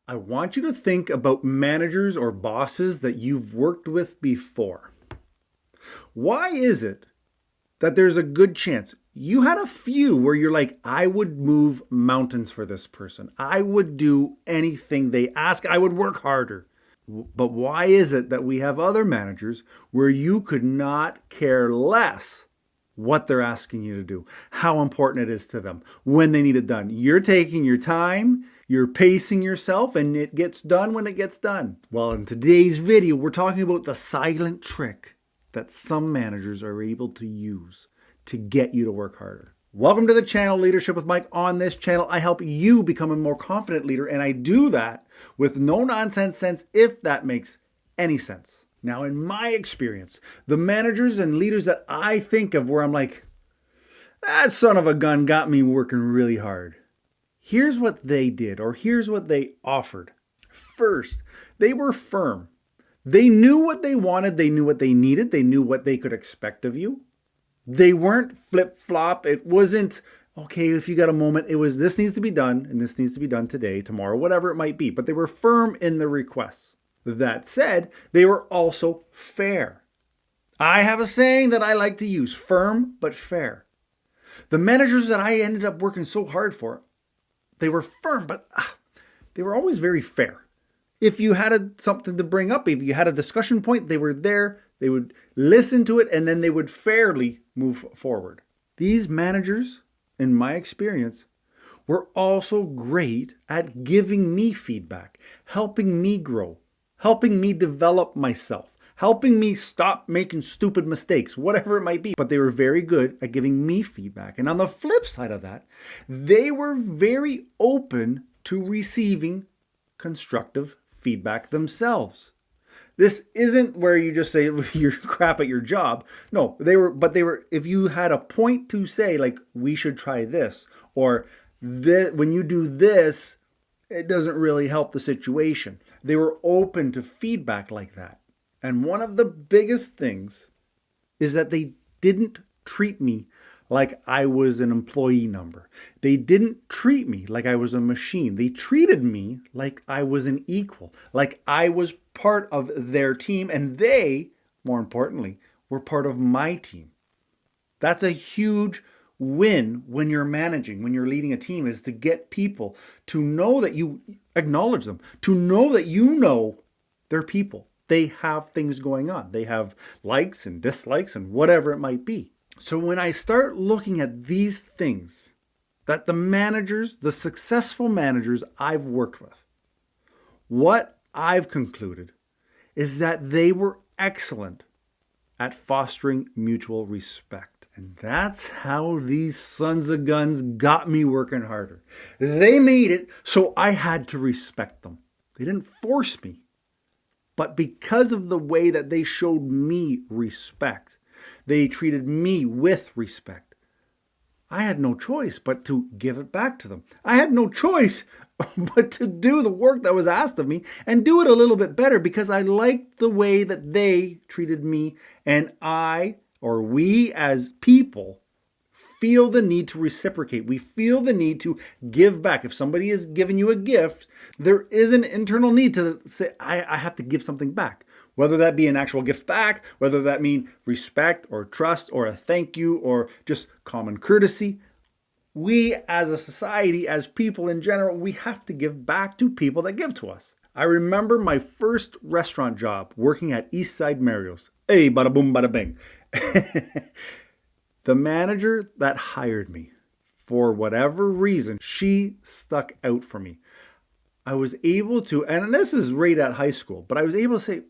I want you to think about managers or bosses that you've worked with before. Why is it that there's a good chance you had a few where you're like, I would move mountains for this person. I would do anything they ask. I would work harder. But why is it that we have other managers where you could not care less what they're asking you to do, how important it is to them, when they need it done? You're taking your time, you're pacing yourself, and it gets done when it gets done. Well, in today's video, we're talking about the silent trick that some managers are able to use to get you to work harder. Welcome to the channel, Leadership with Mike. On this channel, I help you become a more confident leader, and I do that with no nonsense sense, if that makes any sense. Now, in my experience, the managers and leaders that I think of where I'm like, that son of a gun got me working really hard. Here's what they did, or here's what they offered. First, they were firm. They knew what they wanted, they knew what they needed, they knew what they could expect of you. They weren't flip-flop. It wasn't, okay, if you got a moment, it was this needs to be done, and this needs to be done today, tomorrow, whatever it might be. But they were firm in the requests. That said, they were also fair. I have a saying that I like to use, firm but fair. The managers that I ended up working so hard for, they were firm, but they were always very fair. If you had something to bring up, if you had a discussion point, they were there, they would listen to it, and then they would fairly move forward. These managers, in my experience, were also great at giving me feedback, helping me grow, helping me develop myself, helping me stop making stupid mistakes, whatever it might be. But they were very good at giving me feedback. And on the flip side of that, they were very open to receiving constructive feedback themselves. This isn't where you just say you're crap at your job. No, they were, if you had a point to say, like, we should try this, or when you do this, it doesn't really help the situation. They were open to feedback like that. And one of the biggest things is that they didn't treat me like I was an employee number. They didn't treat me like I was a machine. They treated me like I was an equal, like I was part of their team, and they, more importantly, were part of my team. That's a huge win when you're managing, when you're leading a team, is to get people to know that you acknowledge them, to know that you know they're people. They have things going on. They have likes and dislikes and whatever it might be. So when I start looking at these things that the managers, the successful managers I've worked with, what I've concluded is that they were excellent at fostering mutual respect. And that's how these sons of guns got me working harder. They made it so I had to respect them. They didn't force me. But because of the way that they showed me respect, they treated me with respect, I had no choice but to give it back to them. I had no choice but to do the work that was asked of me and do it a little bit better because I liked the way that they treated me, and we as people feel the need to reciprocate. We feel the need to give back. If somebody is giving you a gift, there is an internal need to say, I have to give something back. Whether that be an actual gift back, whether that mean respect or trust or a thank you or just common courtesy. We as a society, as people in general, we have to give back to people that give to us. I remember my first restaurant job working at Eastside Mario's. Hey, bada boom, bada bing. The manager that hired me, for whatever reason, she stuck out for me. I was able to, and this is right at high school, but I was able to say,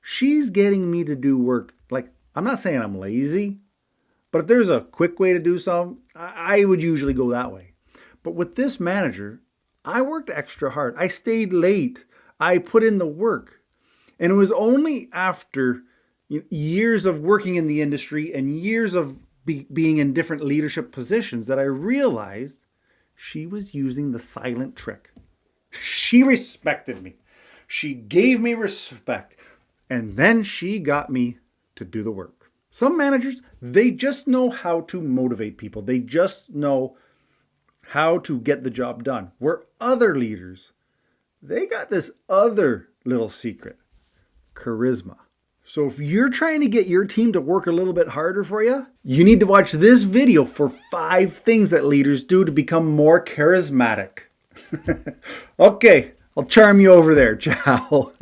she's getting me to do work. Like, I'm not saying I'm lazy, but if there's a quick way to do something, I would usually go that way. But with this manager, I worked extra hard. I stayed late. I put in the work. And it was only after years of working in the industry and years of being in different leadership positions that I realized she was using the silent trick. She respected me. She gave me respect. And then she got me to do the work. Some managers, they just know how to motivate people. They just know how to get the job done. Where other leaders, They got this other little secret, charisma. So if you're trying to get your team to work a little bit harder for you, you need to watch this video for 5 things that leaders do to become more charismatic. Okay, I'll charm you over there. Ciao.